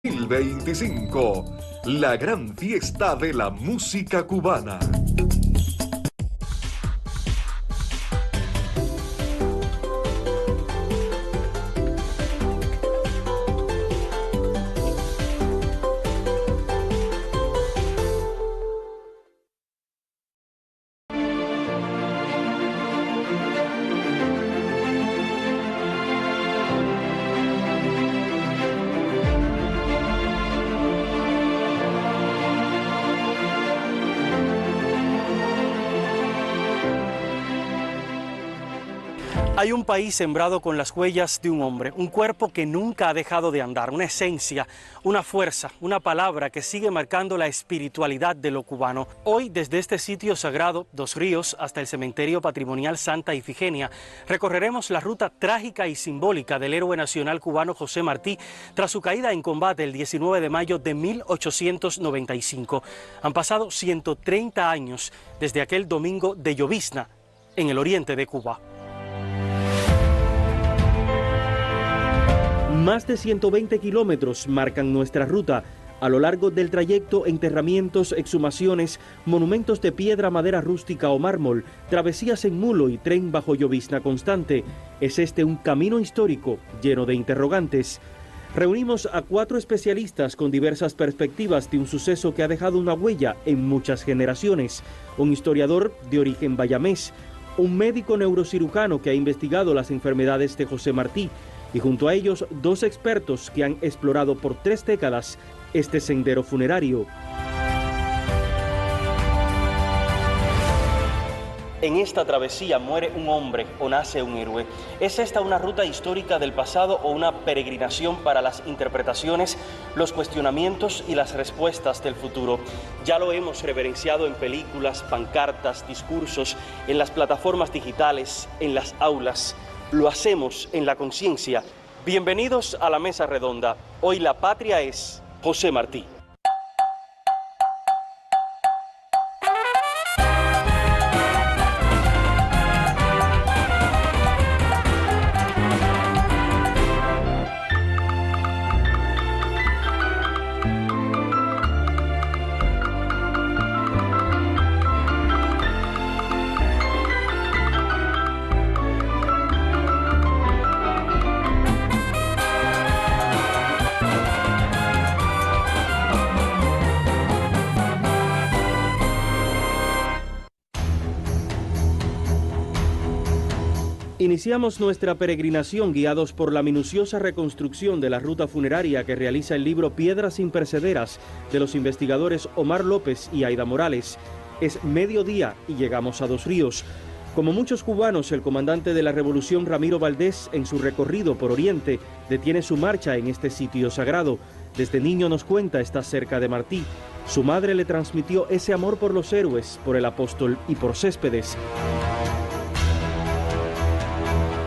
2025, la gran fiesta de la música cubana. Hay un país sembrado con las huellas de un hombre, un cuerpo que nunca ha dejado de andar, una esencia, una fuerza, una palabra que sigue marcando la espiritualidad de lo cubano. Hoy, desde este sitio sagrado, Dos Ríos, hasta el cementerio patrimonial Santa Ifigenia, recorreremos la ruta trágica y simbólica del héroe nacional cubano José Martí tras su caída en combate el 19 de mayo de 1895. Han pasado 130 años desde aquel domingo de llovizna en el oriente de Cuba. Más de 120 kilómetros marcan nuestra ruta. A lo largo del trayecto, enterramientos, exhumaciones, monumentos de piedra, madera rústica o mármol, travesías en mulo y tren bajo llovizna constante. Es este un camino histórico lleno de interrogantes. Reunimos a 4 especialistas con diversas perspectivas de un suceso que ha dejado una huella en muchas generaciones. Un historiador de origen bayamés, un médico neurocirujano que ha investigado las enfermedades de José Martí, y junto a ellos 2 expertos que han explorado por 3 décadas este sendero funerario. En esta travesía muere un hombre o nace un héroe. ¿Es esta una ruta histórica del pasado o una peregrinación para las interpretaciones, los cuestionamientos y las respuestas del futuro? Ya lo hemos reverenciado en películas, pancartas, discursos, en las plataformas digitales, en las aulas. Lo hacemos en la conciencia. Bienvenidos a la mesa redonda. Hoy la patria es José Martí. Iniciamos nuestra peregrinación guiados por la minuciosa reconstrucción de la ruta funeraria que realiza el libro Piedras imperecederas de los investigadores Omar López y Aida Morales. Es mediodía y llegamos a Dos Ríos. Como muchos cubanos, el comandante de la Revolución Ramiro Valdés, en su recorrido por Oriente, detiene su marcha en este sitio sagrado. Desde niño nos cuenta estar cerca de Martí. Su madre le transmitió ese amor por los héroes, por el apóstol y por Céspedes.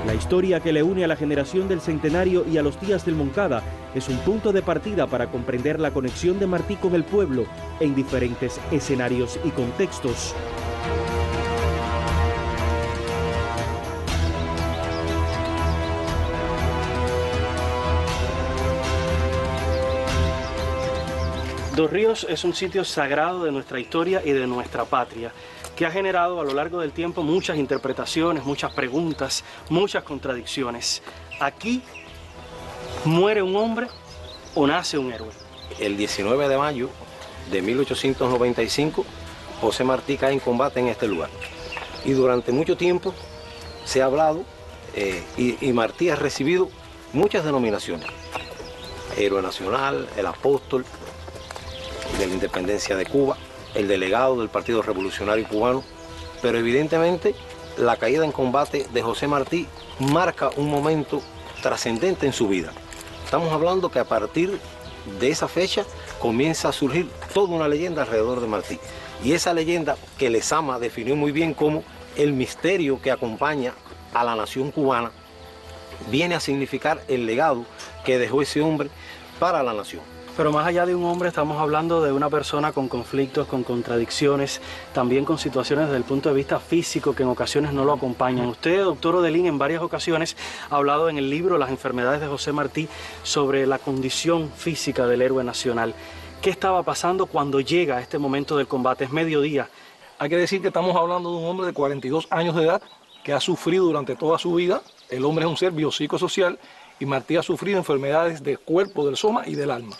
La historia que le une a la generación del Centenario y a los días del Moncada es un punto de partida para comprender la conexión de Martí con el pueblo en diferentes escenarios y contextos. Dos Ríos es un sitio sagrado de nuestra historia y de nuestra patria, que ha generado a lo largo del tiempo muchas interpretaciones, muchas preguntas, muchas contradicciones. Aquí muere un hombre o nace un héroe. El 19 de mayo de 1895, José Martí cae en combate en este lugar. Y durante mucho tiempo se ha hablado y Martí ha recibido muchas denominaciones. Héroe nacional, el apóstol de la independencia de Cuba, el delegado del Partido Revolucionario Cubano, pero evidentemente la caída en combate de José Martí marca un momento trascendente en su vida. Estamos hablando que a partir de esa fecha comienza a surgir toda una leyenda alrededor de Martí. Y esa leyenda que Lezama definió muy bien como el misterio que acompaña a la nación cubana, viene a significar el legado que dejó ese hombre para la nación. Pero más allá de un hombre, estamos hablando de una persona con conflictos, con contradicciones, también con situaciones desde el punto de vista físico que en ocasiones no lo acompañan. Usted, doctor Odelín, en varias ocasiones ha hablado en el libro Las enfermedades de José Martí sobre la condición física del héroe nacional. ¿Qué estaba pasando cuando llega a este momento del combate? Es mediodía. Hay que decir que estamos hablando de un hombre de 42 años de edad que ha sufrido durante toda su vida. El hombre es un ser biopsicosocial y Martí ha sufrido enfermedades del cuerpo, del soma y del alma.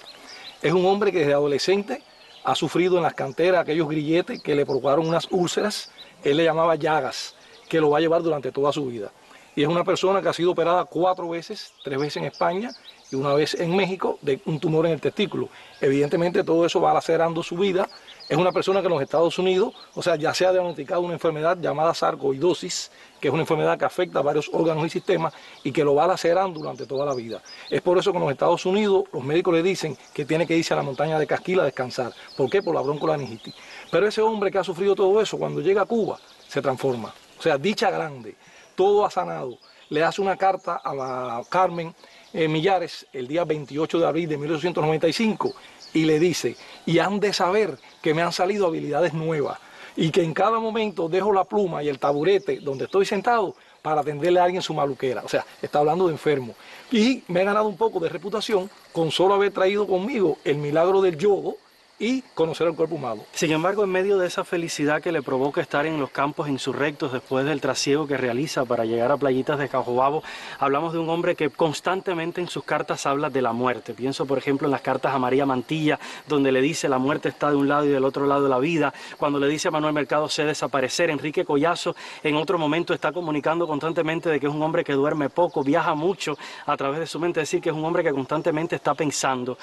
Es un hombre que desde adolescente ha sufrido en las canteras aquellos grilletes que le provocaron unas úlceras, él le llamaba llagas, que lo va a llevar durante toda su vida. Y es una persona que ha sido operada 4 veces, 3 veces en España y 1 vez en México de un tumor en el testículo. Evidentemente todo eso va lacerando su vida. Es una persona que en los Estados Unidos, o sea, ya se ha diagnosticado una enfermedad llamada sarcoidosis, que es una enfermedad que afecta a varios órganos y sistemas y que lo va lacerando durante toda la vida. Es por eso que en los Estados Unidos los médicos le dicen que tiene que irse a la montaña de Casquila a descansar. ¿Por qué? Por la broncolaringitis. Pero ese hombre que ha sufrido todo eso, cuando llega a Cuba, se transforma. O sea, dicha grande, todo ha sanado. Le hace una carta a la Carmen Millares el día 28 de abril de 1895 y le dice, y han de saber que me han salido habilidades nuevas y que en cada momento dejo la pluma y el taburete donde estoy sentado para atenderle a alguien su maluquera. O sea, está hablando de enfermo. Y me he ganado un poco de reputación con solo haber traído conmigo el milagro del yodo y conocer el cuerpo humano. Sin embargo, en medio de esa felicidad que le provoca estar en los campos insurrectos después del trasiego que realiza para llegar a Playitas de Cajobabo, hablamos de un hombre que constantemente en sus cartas habla de la muerte. Pienso, por ejemplo, en las cartas a María Mantilla, donde le dice la muerte está de un lado y del otro lado de la vida. Cuando le dice a Manuel Mercado sé desaparecer. Enrique Collazo en otro momento está comunicando constantemente de que es un hombre que duerme poco, viaja mucho a través de su mente, es decir, que es un hombre que constantemente está pensando.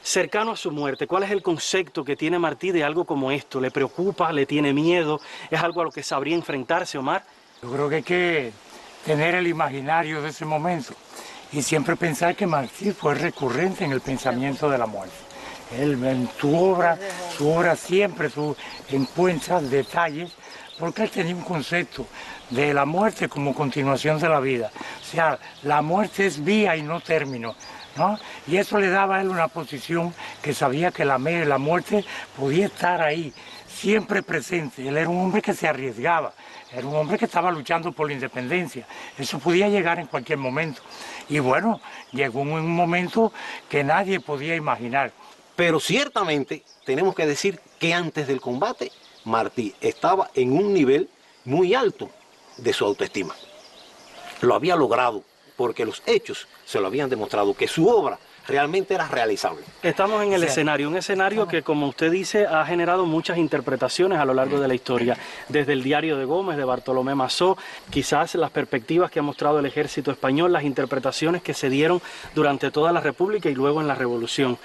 Cercano a su muerte, ¿cuál es el concepto que tiene Martí de algo como esto? ¿Le preocupa? ¿Le tiene miedo? ¿Es algo a lo que sabría enfrentarse, Omar? Yo creo que hay que tener el imaginario de ese momento y siempre pensar que Martí fue recurrente en el pensamiento de la muerte. Él en su obra siempre encuentra detalles porque él tenía un concepto de la muerte como continuación de la vida. O sea, la muerte es vía y no término, ¿no? Y eso le daba a él una posición que sabía que la muerte podía estar ahí, siempre presente. Él era un hombre que se arriesgaba, era un hombre que estaba luchando por la independencia. Eso podía llegar en cualquier momento. Y bueno, llegó un momento que nadie podía imaginar. Pero ciertamente tenemos que decir que antes del combate, Martí estaba en un nivel muy alto de su autoestima. Lo había logrado porque los hechos se lo habían demostrado, que su obra realmente era realizable. Estamos en el escenario, un escenario que, como usted dice, ha generado muchas interpretaciones a lo largo de la historia. Desde el diario de Gómez, de Bartolomé Massó, quizás las perspectivas que ha mostrado el ejército español, las interpretaciones que se dieron durante toda la República y luego en la Revolución.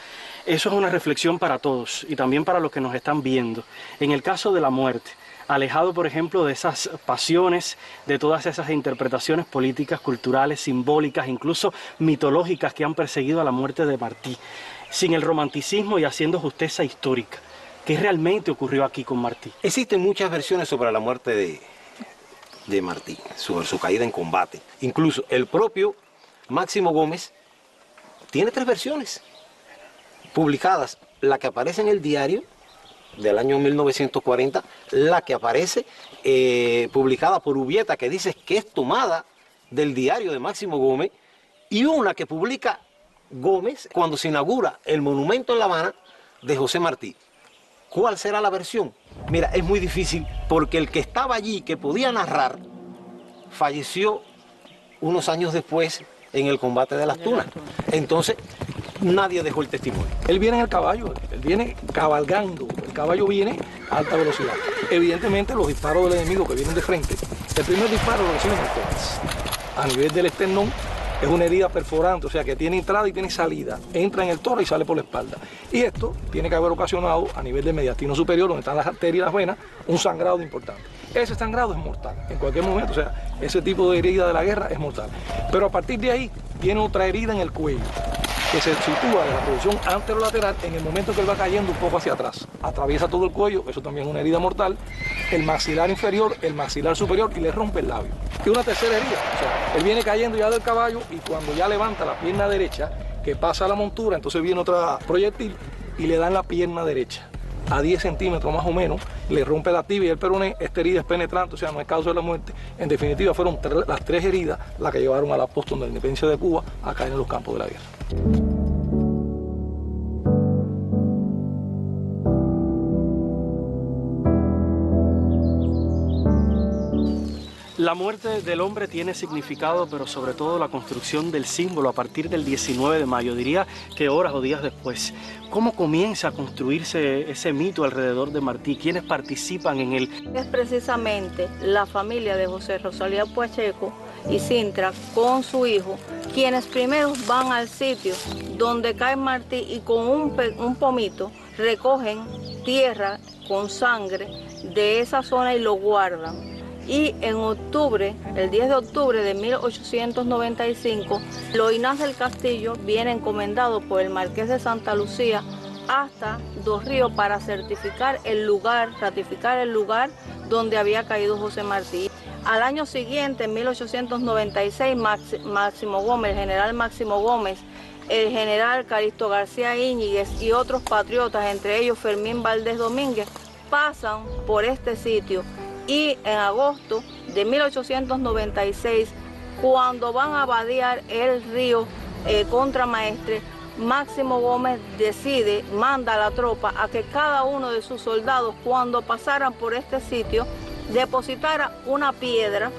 Eso es una reflexión para todos y también para los que nos están viendo. En el caso de la muerte, alejado, por ejemplo, de esas pasiones, de todas esas interpretaciones políticas, culturales, simbólicas, incluso mitológicas que han perseguido a la muerte de Martí, sin el romanticismo y haciendo justicia histórica. ¿Qué realmente ocurrió aquí con Martí? Existen muchas versiones sobre la muerte de Martí, sobre su caída en combate. Incluso el propio Máximo Gómez tiene 3 versiones publicadas, la que aparece en el diario del año 1940, la que aparece publicada por Ubieta, que dice que es tomada del diario de Máximo Gómez, y una que publica Gómez cuando se inaugura el monumento en La Habana de José Martí. ¿Cuál será la versión? Mira, es muy difícil porque el que estaba allí, que podía narrar, falleció unos años después en el combate de las Tunas. Entonces, nadie dejó el testimonio. Él viene en el caballo, él viene cabalgando, el caballo viene a alta velocidad. Evidentemente los disparos del enemigo que vienen de frente, el primer disparo lo reciben en el tórax. A nivel del esternón es una herida perforante, o sea que tiene entrada y tiene salida, entra en el tórax y sale por la espalda. Y esto tiene que haber ocasionado a nivel del mediastino superior, donde están las arterias y las venas, un sangrado importante. Ese sangrado es mortal, en cualquier momento, o sea, ese tipo de herida de la guerra es mortal. Pero a partir de ahí viene otra herida en el cuello, que se sitúa en la posición anterolateral en el momento que él va cayendo un poco hacia atrás. Atraviesa todo el cuello, eso también es una herida mortal, el maxilar inferior, el maxilar superior y le rompe el labio. Y una tercera herida, o sea, él viene cayendo ya del caballo y cuando ya levanta la pierna derecha, que que pasa la montura, entonces viene otra proyectil y le da en la pierna derecha, a 10 centímetros más o menos, le rompe la tibia y el peroné. Esta herida es penetrante, o sea, no es causa de la muerte. En definitiva, fueron las 3 heridas las que llevaron al apóstol de la independencia de Cuba a caer en los campos de la guerra. La muerte del hombre tiene significado, pero sobre todo la construcción del símbolo a partir del 19 de mayo, diría que horas o días después. ¿Cómo comienza a construirse ese mito alrededor de Martí? ¿Quiénes participan en él? Es precisamente la familia de José Rosalía Pacheco y Sintra con su hijo, quienes primero van al sitio donde cae Martí y con un pomito recogen tierra con sangre de esa zona y lo guardan. Y en octubre, el 10 de octubre de 1895, Loinás del Castillo viene encomendado por el Marqués de Santa Lucía hasta Dos Ríos para certificar el lugar, ratificar el lugar donde había caído José Martí. Al año siguiente, en 1896, Máximo Gómez, el general Máximo Gómez, el general Calixto García Íñiguez y otros patriotas, entre ellos Fermín Valdés Domínguez, pasan por este sitio. Y en agosto de 1896, cuando van a vadear el río Contramaestre, Máximo Gómez manda a la tropa a que cada uno de sus soldados, cuando pasaran por este sitio, depositara una piedra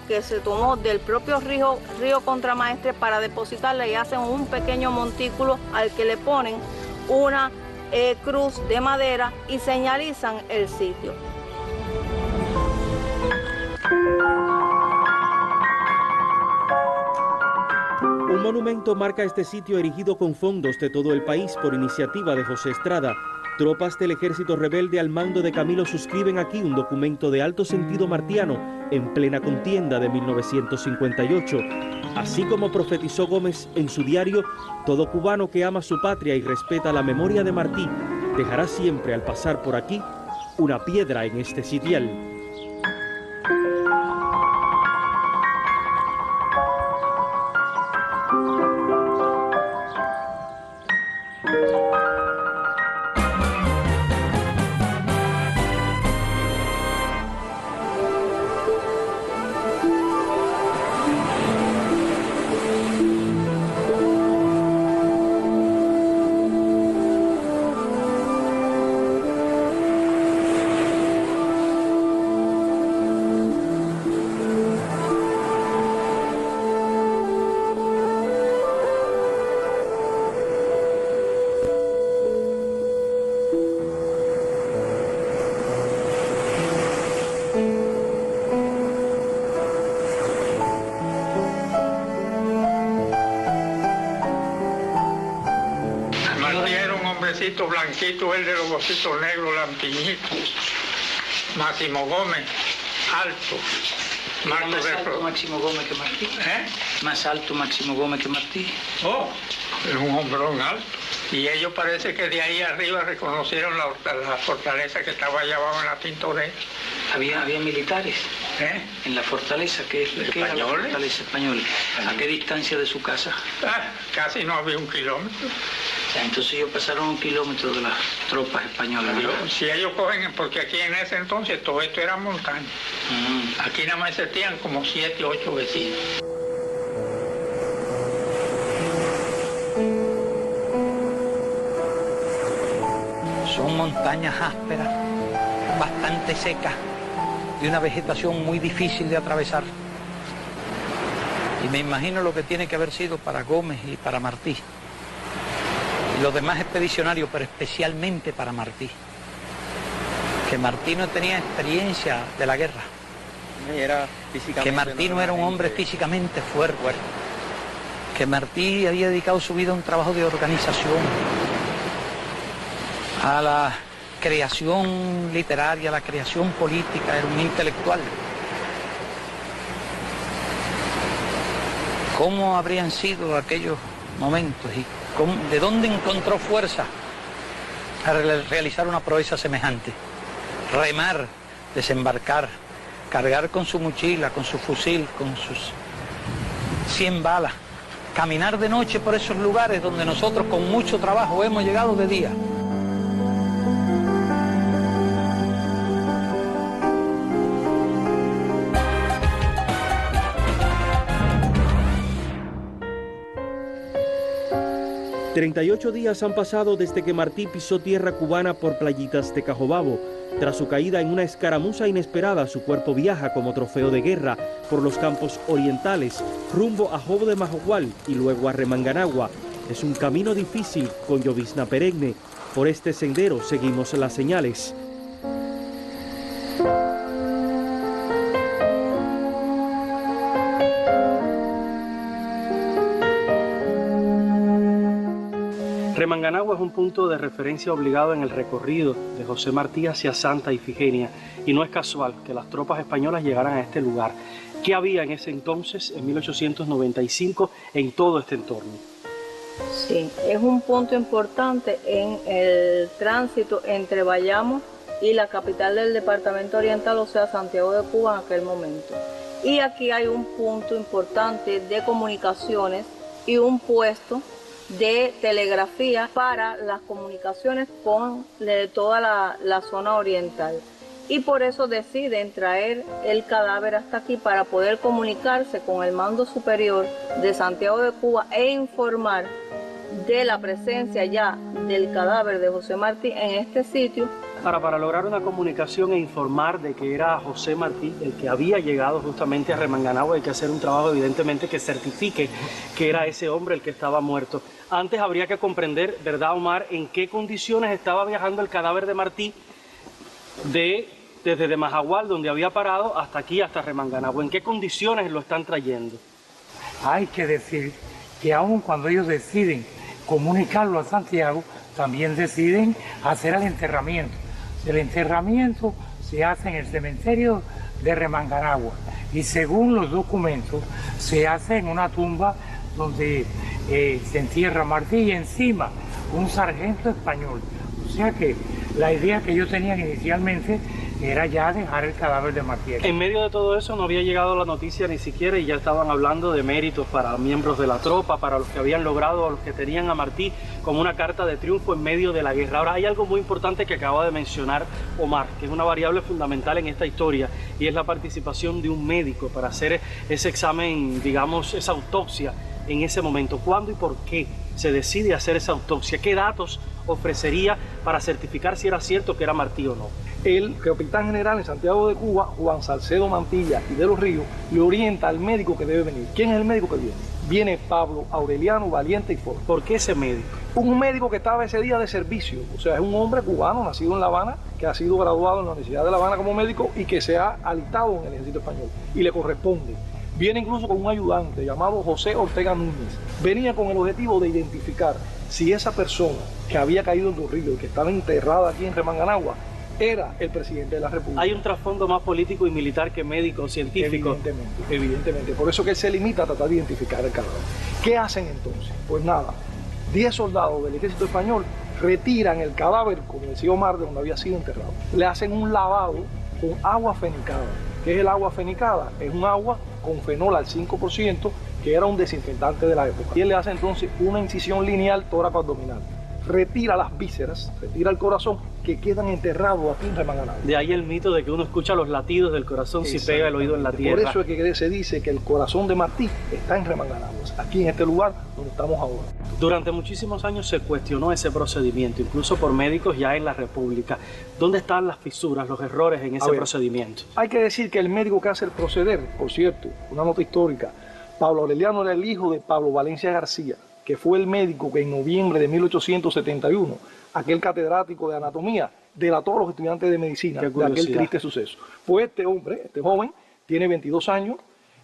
que se tomó del propio río Contramaestre para depositarla, y hacen un pequeño montículo al que le ponen una cruz de madera y señalizan el sitio. Un monumento marca este sitio erigido con fondos de todo el país por iniciativa de José Estrada. Tropas del ejército rebelde al mando de Camilo suscriben aquí un documento de alto sentido martiano en plena contienda de 1958. Así como profetizó Gómez en su diario, todo cubano que ama su patria y respeta la memoria de Martí dejará siempre al pasar por aquí una piedra en este sitial. Blanquito, el de los ositos negros, lampiñito. Máximo Gómez, alto. Más alto Máximo Gómez que Martí. Más alto Máximo Gómez que Martí. Oh, es un hombrón alto. Y ellos parece que de ahí arriba reconocieron la fortaleza que estaba allá abajo en la Tintorera. Había militares en la fortaleza, ¿qué era la fortaleza española? ¿A qué distancia de su casa? Casi no había 1 kilómetro. Entonces ellos pasaron 1 kilómetro de las tropas españolas. Si ellos cogen, porque aquí en ese entonces todo esto era montaña. Aquí nada más existían como 7 o 8 vecinos. Son montañas ásperas, bastante secas, de una vegetación muy difícil de atravesar. Y me imagino lo que tiene que haber sido para Gómez y para Martí. Y los demás expedicionarios, pero especialmente para Martí. Que Martí no tenía experiencia de la guerra. Que Martí no era un hombre físicamente fuerte. Que Martí había dedicado su vida a un trabajo de organización, a la creación literaria, a la creación política, era un intelectual. ¿Cómo habrían sido aquellos momentos y de dónde encontró fuerza para realizar una proeza semejante? Remar, desembarcar, cargar con su mochila, con su fusil, con sus 100 balas caminar de noche por esos lugares donde nosotros con mucho trabajo hemos llegado de día. «38 días han pasado desde que Martí pisó tierra cubana por playitas de Cajobabo. Tras su caída en una escaramuza inesperada, su cuerpo viaja como trofeo de guerra por los campos orientales, rumbo a Jobo de Majagual y luego a Remanganagua. Es un camino difícil con llovizna perenne. Por este sendero seguimos las señales». Remanganagua es un punto de referencia obligado en el recorrido de José Martí hacia Santa Ifigenia, y no es casual que las tropas españolas llegaran a este lugar. ¿Qué había en ese entonces, en 1895, en todo este entorno? Sí, es un punto importante en el tránsito entre Bayamo y la capital del departamento oriental, o sea, Santiago de Cuba en aquel momento. Y aquí hay un punto importante de comunicaciones y un puesto de telegrafía para las comunicaciones con toda la zona oriental. Y por eso deciden traer el cadáver hasta aquí para poder comunicarse con el mando superior de Santiago de Cuba e informar de la presencia ya del cadáver de José Martí en este sitio. Para lograr una comunicación e informar de que era José Martí el que había llegado justamente a Remanganagua, hay que hacer un trabajo evidentemente que certifique que era ese hombre el que estaba muerto. Antes habría que comprender, ¿verdad, Omar?, en qué condiciones estaba viajando el cadáver de Martí desde Majagual, donde había parado, hasta aquí, hasta Remanganagua. ¿En qué condiciones lo están trayendo? Hay que decir que aun cuando ellos deciden comunicarlo a Santiago, también deciden hacer el enterramiento. El enterramiento se hace en el cementerio de Remanganagua y según los documentos se hace en una tumba donde se entierra Martí y encima un sargento español. O sea que la idea que ellos tenían inicialmente era ya dejar el cadáver de Martí. En medio de todo eso no había llegado la noticia ni siquiera y ya estaban hablando de méritos para miembros de la tropa, para los que habían logrado, a los que tenían a Martí como una carta de triunfo en medio de la guerra. Ahora hay algo muy importante que acaba de mencionar Omar, que es una variable fundamental en esta historia, y es la participación de un médico para hacer ese examen, digamos, esa autopsia en ese momento. ¿Cuándo y por qué se decide hacer esa autopsia? ¿Qué datos ofrecería para certificar si era cierto que era Martí o no? El capitán general en Santiago de Cuba, Juan Salcedo Mantilla y de los Ríos, le orienta al médico que debe venir. ¿Quién es el médico que viene? Viene Pablo Aureliano Valiente y Ford. ¿Por qué ese médico? Un médico que estaba ese día de servicio, o sea, es un hombre cubano nacido en La Habana, que ha sido graduado en la Universidad de La Habana como médico y que se ha alistado en el ejército español y le corresponde. Viene incluso con un ayudante llamado José Ortega Núñez. Venía con el objetivo de identificar si esa persona que había caído en los ríos y que estaba enterrada aquí en Remanganagua era el presidente de la República. Hay un trasfondo más político y militar que médico, científico. Evidentemente. Por eso que él se limita a tratar de identificar el cadáver. ¿Qué hacen entonces? Pues nada, 10 soldados del ejército español retiran el cadáver, como decía Omar, de donde había sido enterrado. Le hacen un lavado con agua fenicada. ¿Qué es el agua fenicada? Es un agua con fenol al 5%, que era un desinfectante de la época. Y él le hace entonces una incisión lineal tóraco-abdominal. Retira las vísceras, retira el corazón, que quedan enterrados aquí en Remanganagua. De ahí el mito de que uno escucha los latidos del corazón si pega el oído en la tierra. Por eso es que se dice que el corazón de Martí está en Remanganagua, aquí en este lugar donde estamos ahora. Durante muchísimos años se cuestionó ese procedimiento, incluso por médicos ya en la República. ¿Dónde están las fisuras, los errores en ese procedimiento? Hay que decir que el médico que hace el proceder, por cierto, una nota histórica, Pablo Aureliano era el hijo de Pablo Valencia García, que fue el médico que en noviembre de 1871, aquel catedrático de anatomía, delató a los estudiantes de medicina de aquel triste suceso. Pues este hombre, este joven, tiene 22 años,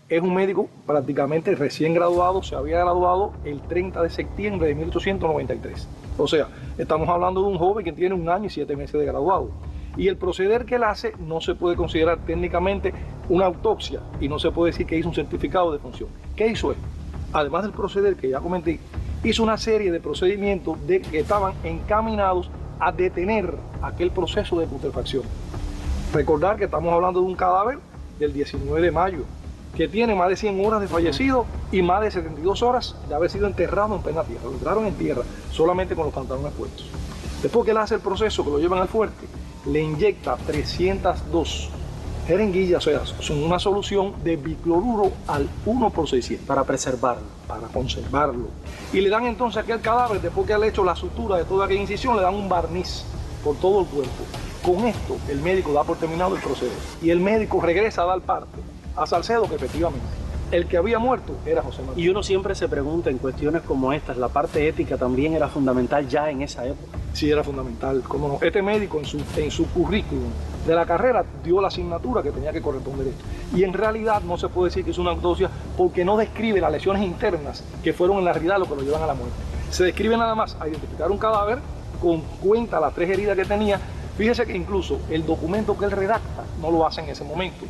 es un médico prácticamente recién graduado, se había graduado el 30 de septiembre de 1893. O sea, estamos hablando de un joven que tiene 1 año y 7 meses de graduado. Y el proceder que él hace no se puede considerar técnicamente una autopsia y no se puede decir que hizo un certificado de función. ¿Qué hizo él? Además del proceder que ya comenté, hizo una serie de procedimientos que estaban encaminados a detener aquel proceso de putrefacción. Recordar que estamos hablando de un cadáver del 19 de mayo que tiene más de 100 horas de fallecido y más de 72 horas de haber sido enterrado en plena tierra. Lo enterraron en tierra, solamente con los pantalones puestos. Después que él hace el proceso, que lo llevan al fuerte, le inyecta 302 jeringuillas, o sea, son una solución de bicloruro al 1/600. Para preservarlo. Para conservarlo. Y le dan entonces a aquel cadáver, después que le hecho la sutura de toda aquella incisión, le dan un barniz por todo el cuerpo. Con esto, el médico da por terminado el proceso. Y el médico regresa a dar parte a Salcedo, que efectivamente el que había muerto era José Martí. Y uno siempre se pregunta en cuestiones como estas, ¿la parte ética también era fundamental ya en esa época? Sí, era fundamental, cómo no. Este médico en su currículum de la carrera dio la asignatura que tenía que corresponder esto. Y en realidad no se puede decir que es una autopsia porque no describe las lesiones internas que fueron en la realidad lo que lo llevan a la muerte. Se describe nada más a identificar un cadáver, con cuenta las 3 heridas que tenía. Fíjese que incluso el documento que él redacta no lo hace en ese momento.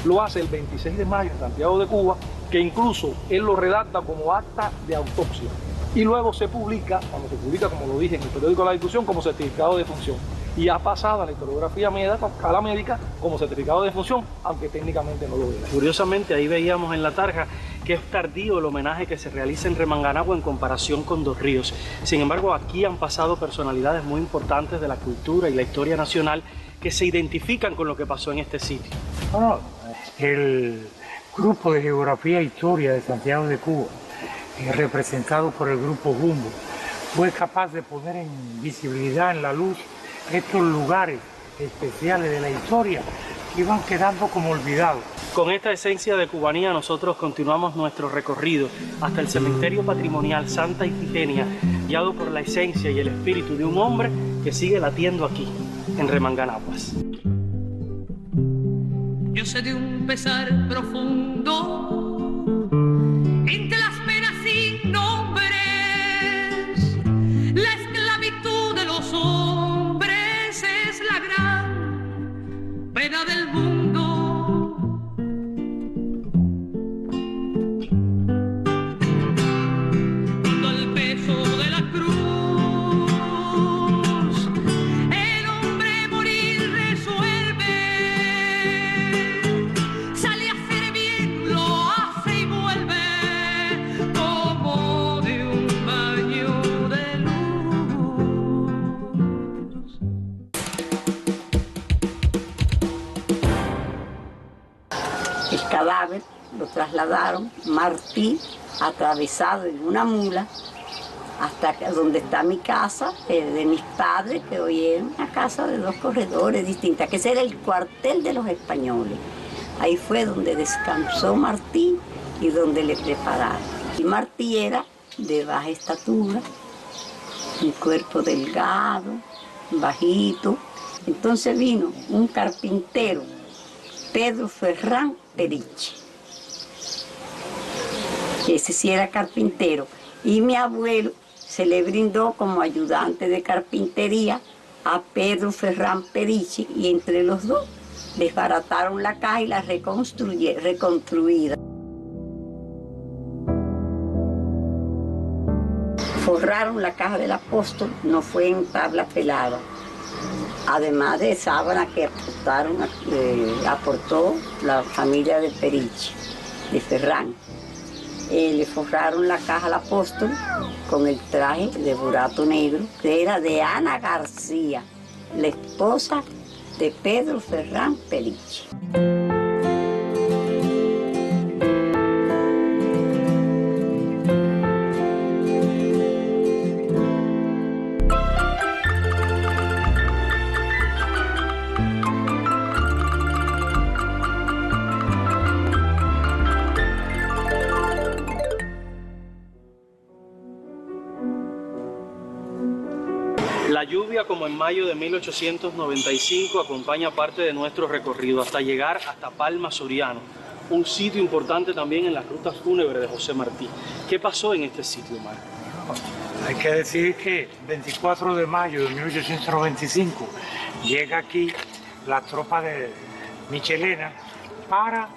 Lo hace el 26 de mayo en Santiago de Cuba, que incluso él lo redacta como acta de autopsia. Y luego se publica, cuando se publica, como lo dije, en el periódico La Discusión, como certificado de defunción. Y ha pasado a la historiografía a la médica como certificado de defunción, aunque técnicamente no lo era. Curiosamente, ahí veíamos en la tarja que es tardío el homenaje que se realiza en Remanganagua en comparación con Dos Ríos. Sin embargo, aquí han pasado personalidades muy importantes de la cultura y la historia nacional que se identifican con lo que pasó en este sitio. El grupo de Geografía e Historia de Santiago de Cuba, representado por el grupo Jumbo, fue capaz de poner en visibilidad, en la luz, estos lugares especiales de la historia que iban quedando como olvidados. Con esta esencia de cubanía nosotros continuamos nuestro recorrido hasta el cementerio patrimonial Santa Ifigenia, guiado por la esencia y el espíritu de un hombre que sigue latiendo aquí, en Remanganaguas. Yo sé de un pesar profundo entre las penas sin nombres, la esclavitud de los hombres es la gran pena del mundo. Cuando el peso de la cruz el hombre morir resuelve, sale a hacer bien, lo hace y vuelve como de un baño de luz. El cadáver lo trasladaron, Martí, atravesado en una mula, hasta donde está mi casa, de mis padres, que hoy es una casa de 2 corredores distintas, que ese era el cuartel de los españoles. Ahí fue donde descansó Martí y donde le prepararon. Y Martí era de baja estatura, un cuerpo delgado, bajito. Entonces vino un carpintero, Pedro Ferrán Perichi, que ese sí era carpintero, y mi abuelo se le brindó como ayudante de carpintería a Pedro Ferrán Perichi, y entre los dos desbarataron la caja y la reconstruyeron. Forraron la caja del apóstol, no fue en tabla pelada, además de sábana que aportó la familia de Perichi, de Ferrán. Le forraron la caja al apóstol con el traje de burato negro, que era de Ana García, la esposa de Pedro Ferrán Perichi. La lluvia, como en mayo de 1895, acompaña parte de nuestro recorrido hasta llegar hasta Palma Soriano, un sitio importante también en las rutas fúnebres de José Martí. ¿Qué pasó en este sitio, Marco? Hay que decir que el 24 de mayo de 1895 llega aquí la tropa de Michelena para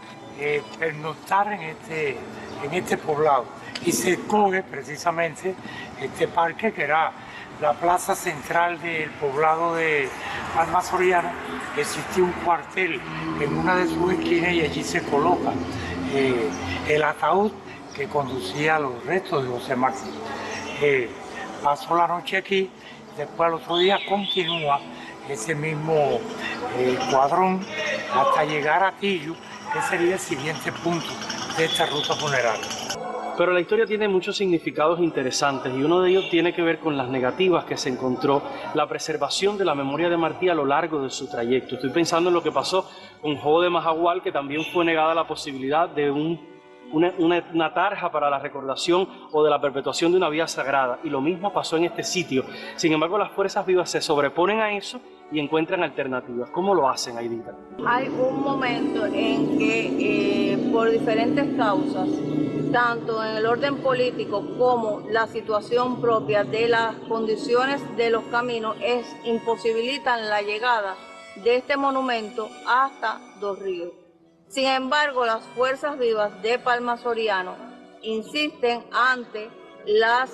pernoctar en este poblado, y se escoge precisamente este parque, que era la plaza central del poblado de Palma Soriano. Existía un cuartel en una de sus esquinas y allí se coloca el ataúd que conducía a los restos de José Martí. Pasó la noche aquí, después al otro día continúa ese mismo cuadrón hasta llegar a Tillo, que sería el siguiente punto de esta ruta funeraria. Pero la historia tiene muchos significados interesantes y uno de ellos tiene que ver con las negativas que se encontró la preservación de la memoria de Martí a lo largo de su trayecto. Estoy pensando en lo que pasó con Jobo de Majagual, que también fue negada la posibilidad de una tarja para la recordación o de la perpetuación de una vía sagrada, y lo mismo pasó en este sitio. Sin embargo, las fuerzas vivas se sobreponen a eso y encuentran alternativas. ¿Cómo lo hacen, Aidita? Hay un momento en que por diferentes causas, tanto en el orden político como la situación propia de las condiciones de los caminos, imposibilitan la llegada de este monumento hasta Dos Ríos. Sin embargo, las fuerzas vivas de Palma Soriano insisten ante las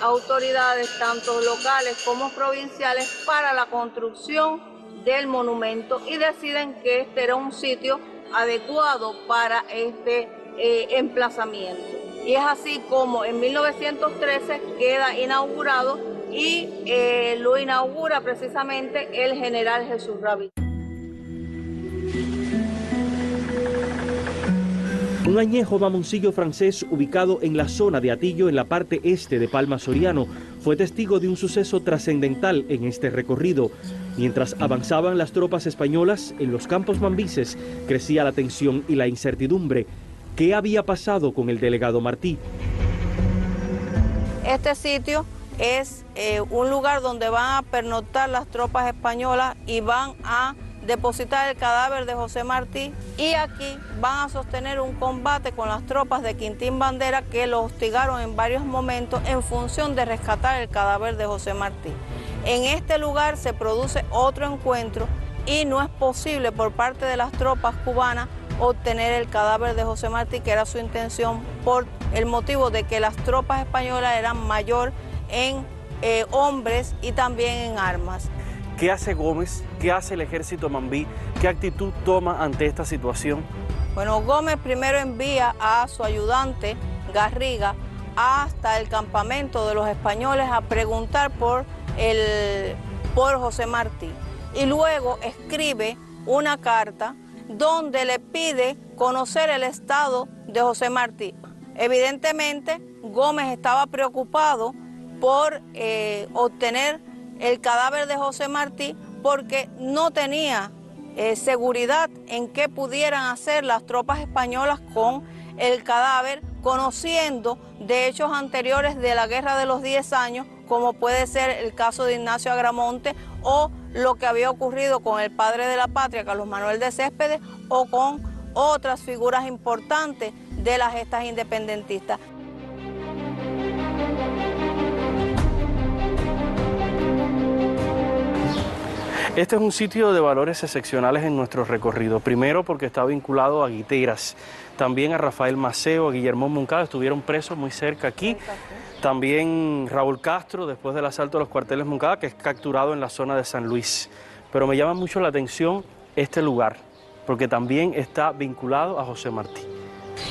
autoridades, tanto locales como provinciales, para la construcción del monumento y deciden que este era un sitio adecuado para este emplazamiento. Y es así como en 1913 queda inaugurado y lo inaugura precisamente el general Jesús Rabí. Un añejo mamoncillo francés ubicado en la zona de Atillo, en la parte este de Palma Soriano, fue testigo de un suceso trascendental en este recorrido. Mientras avanzaban las tropas españolas en los campos mambises, crecía la tensión y la incertidumbre. ¿Qué había pasado con el delegado Martí? Este sitio es un lugar donde van a pernoctar las tropas españolas y van a depositar el cadáver de José Martí, y aquí van a sostener un combate con las tropas de Quintín Bandera, que lo hostigaron en varios momentos en función de rescatar el cadáver de José Martí. En este lugar se produce otro encuentro y no es posible por parte de las tropas cubanas obtener el cadáver de José Martí, que era su intención, por el motivo de que las tropas españolas eran mayor en hombres y también en armas. ¿Qué hace Gómez? ¿Qué hace el ejército mambí? ¿Qué actitud toma ante esta situación? Bueno, Gómez primero envía a su ayudante, Garriga, hasta el campamento de los españoles a preguntar por José Martí. Y luego escribe una carta donde le pide conocer el estado de José Martí. Evidentemente, Gómez estaba preocupado por obtener el cadáver de José Martí, porque no tenía seguridad en qué pudieran hacer las tropas españolas con el cadáver, conociendo de hechos anteriores de la Guerra de los 10 años, como puede ser el caso de Ignacio Agramonte o lo que había ocurrido con el padre de la patria, Carlos Manuel de Céspedes, o con otras figuras importantes de las gestas independentistas. Este es un sitio de valores excepcionales en nuestro recorrido. Primero porque está vinculado a Guiteras, también a Rafael Maceo, a Guillermo Moncada, estuvieron presos muy cerca aquí. También Raúl Castro, después del asalto a los cuarteles Moncada, que es capturado en la zona de San Luis. Pero me llama mucho la atención este lugar, porque también está vinculado a José Martí.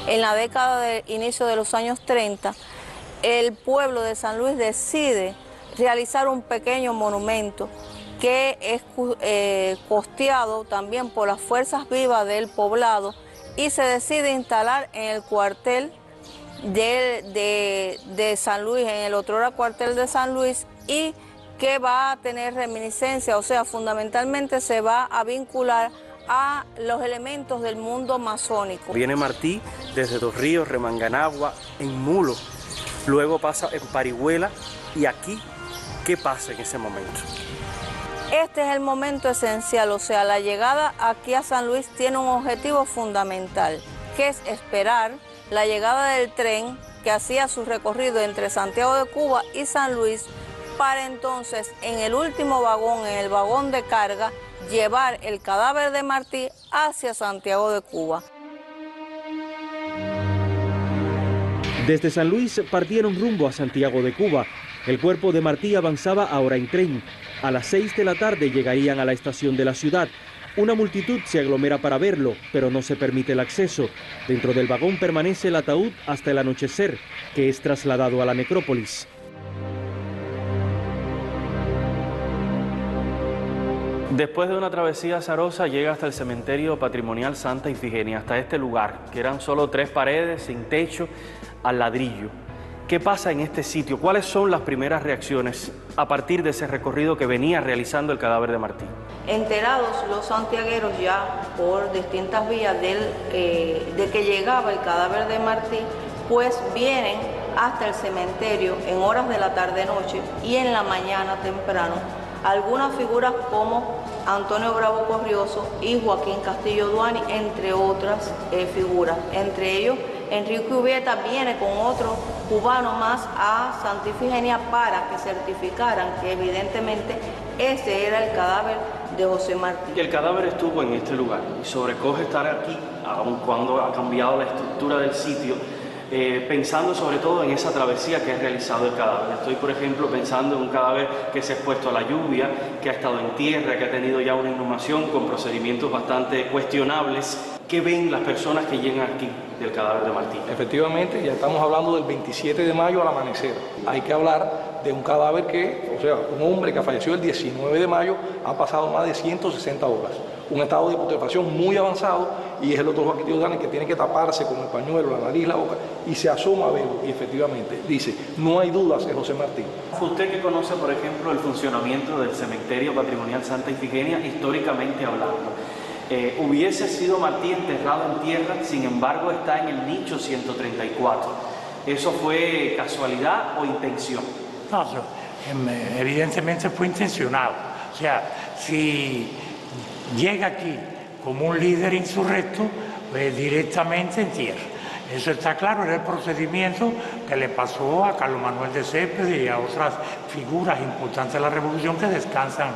En la década de inicio de los años 30, el pueblo de San Luis decide realizar un pequeño monumento que es costeado también por las fuerzas vivas del poblado, y se decide instalar en el cuartel de San Luis, en el otrora cuartel de San Luis, y que va a tener reminiscencia, o sea, fundamentalmente se va a vincular a los elementos del mundo masónico. Viene Martí desde Dos Ríos, Remanganagua, en mulo, luego pasa en Parihuela, y aquí, ¿qué pasa en ese momento? Este es el momento esencial, o sea, la llegada aquí a San Luis tiene un objetivo fundamental, que es esperar la llegada del tren que hacía su recorrido entre Santiago de Cuba y San Luis, para entonces en el último vagón, en el vagón de carga, llevar el cadáver de Martí hacia Santiago de Cuba. Desde San Luis partieron rumbo a Santiago de Cuba. El cuerpo de Martí avanzaba ahora en tren. A las 6 de la tarde llegarían a la estación de la ciudad. Una multitud se aglomera para verlo, pero no se permite el acceso. Dentro del vagón permanece el ataúd hasta el anochecer, que es trasladado a la necrópolis. Después de una travesía azarosa, llega hasta el cementerio patrimonial Santa Ifigenia, hasta este lugar, que eran solo 3 paredes, sin techo, al ladrillo. ¿Qué pasa en este sitio? ¿Cuáles son las primeras reacciones a partir de ese recorrido que venía realizando el cadáver de Martí? Enterados los santiagueros ya por distintas vías de que llegaba el cadáver de Martí, pues vienen hasta el cementerio en horas de la tarde-noche y en la mañana temprano. Algunas figuras como Antonio Bravo Corrioso y Joaquín Castillo Duani, entre otras figuras. Entre ellos, Enrique Ubieta viene con otro cubano más a Santa Ifigenia para que certificaran que evidentemente ese era el cadáver de José Martí. El cadáver estuvo en este lugar y sobrecoge estar aquí, aun cuando ha cambiado la estructura del sitio, pensando sobre todo en esa travesía que ha realizado el cadáver. Estoy, por ejemplo, pensando en un cadáver que se ha expuesto a la lluvia, que ha estado en tierra, que ha tenido ya una inhumación con procedimientos bastante cuestionables. ¿Qué ven las personas que llegan aquí del cadáver de Martí? Efectivamente, ya estamos hablando del 27 de mayo al amanecer. Hay que hablar de un cadáver que, o sea, un hombre que falleció el 19 de mayo, ha pasado más de 160 horas. Un estado de putrefacción muy avanzado, y es el otro Joaquín Duani que tiene que taparse con el pañuelo, la nariz, la boca, y se asoma a verlo, y efectivamente dice, no hay dudas, es José Martí. Usted que conoce, por ejemplo, el funcionamiento del cementerio patrimonial Santa Ifigenia, históricamente hablando, hubiese sido Martí enterrado en tierra, sin embargo está en el nicho 134. ¿Eso fue casualidad o intención? No, evidentemente fue intencionado. O sea, si llega aquí como un líder insurrecto, pues directamente en tierra. Eso está claro, era el procedimiento que le pasó a Carlos Manuel de Céspedes y a otras figuras importantes de la Revolución que descansan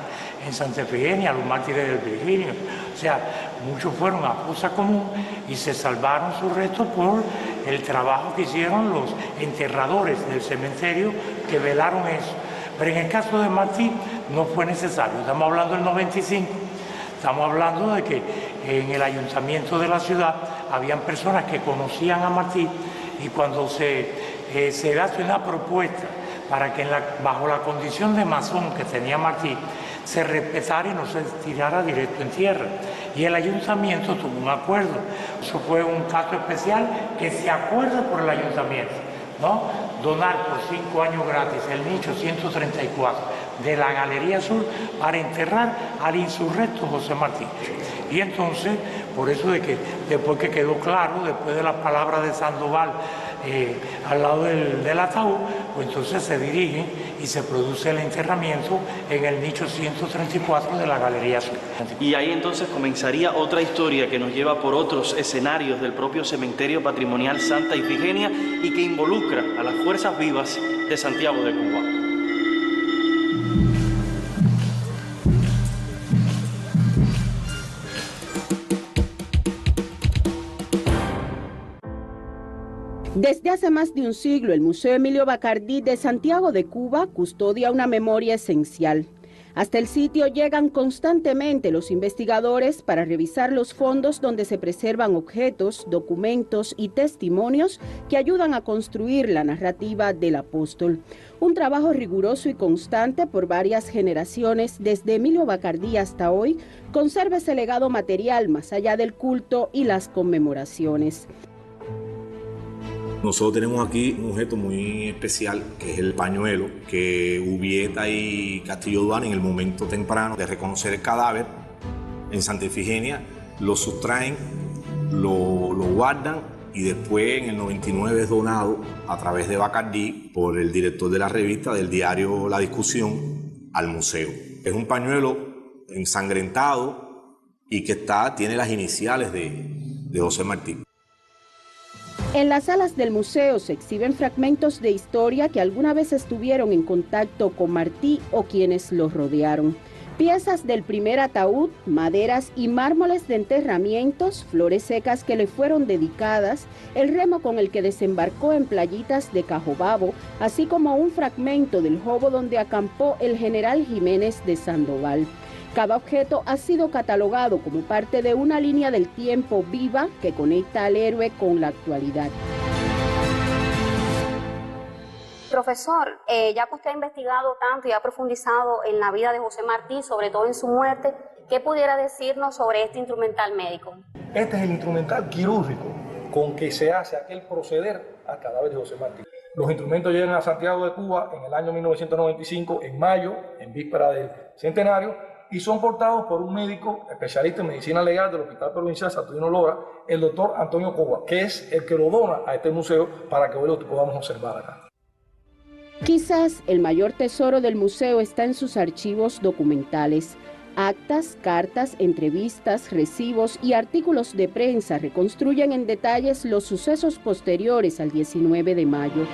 en Santa Ifigenia, los mártires del Virgilio. O sea, muchos fueron a fosa común y se salvaron sus restos por el trabajo que hicieron los enterradores del cementerio que velaron eso. Pero en el caso de Martí no fue necesario, estamos hablando del 95. Estamos hablando de que en el ayuntamiento de la ciudad habían personas que conocían a Martí, y cuando se hace una propuesta para que bajo la condición de masón que tenía Martí se respetara y no se tirara directo en tierra. Y el ayuntamiento tuvo un acuerdo. Eso fue un caso especial que se acuerda por el ayuntamiento, ¿no? Donar por 5 años gratis el nicho 134 de la Galería Sur para enterrar al insurrecto José Martí. Y entonces, por eso de que después que quedó claro, después de las palabras de Sandoval al lado del ataúd, pues entonces se dirigen y se produce el enterramiento en el nicho 134 de la Galería Sur. Y ahí entonces comenzaría otra historia que nos lleva por otros escenarios del propio cementerio patrimonial Santa Ifigenia y que involucra a las fuerzas vivas de Santiago de Cuba. Desde hace más de un siglo, el Museo Emilio Bacardí de Santiago de Cuba custodia una memoria esencial. Hasta el sitio llegan constantemente los investigadores para revisar los fondos donde se preservan objetos, documentos y testimonios que ayudan a construir la narrativa del apóstol. Un trabajo riguroso y constante por varias generaciones, desde Emilio Bacardí hasta hoy, conserva ese legado material más allá del culto y las conmemoraciones. Nosotros tenemos aquí un objeto muy especial, que es el pañuelo que Ubieta y Castillo Duani, en el momento temprano de reconocer el cadáver en Santa Ifigenia, lo sustraen, lo guardan, y después en el 99 es donado a través de Bacardí por el director de la revista del diario La Discusión al museo. Es un pañuelo ensangrentado y que tiene las iniciales de José Martí. En las salas del museo se exhiben fragmentos de historia que alguna vez estuvieron en contacto con Martí o quienes lo rodearon. Piezas del primer ataúd, maderas y mármoles de enterramientos, flores secas que le fueron dedicadas, el remo con el que desembarcó en playitas de Cajobabo, así como un fragmento del jobo donde acampó el general Jiménez de Sandoval. Cada objeto ha sido catalogado como parte de una línea del tiempo viva que conecta al héroe con la actualidad. Profesor, ya que usted ha investigado tanto y ha profundizado en la vida de José Martí, sobre todo en su muerte, ¿qué pudiera decirnos sobre este instrumental médico? Este es el instrumental quirúrgico con que se hace aquel proceder al cadáver de José Martí. Los instrumentos llegan a Santiago de Cuba en el año 1995, en mayo, en víspera del centenario, y son portados por un médico especialista en medicina legal del Hospital Provincial Saturnino Lora, el doctor Antonio Cuba, que es el que lo dona a este museo para que hoy lo podamos observar acá. Quizás el mayor tesoro del museo está en sus archivos documentales. Actas, cartas, entrevistas, recibos y artículos de prensa reconstruyen en detalles los sucesos posteriores al 19 de mayo.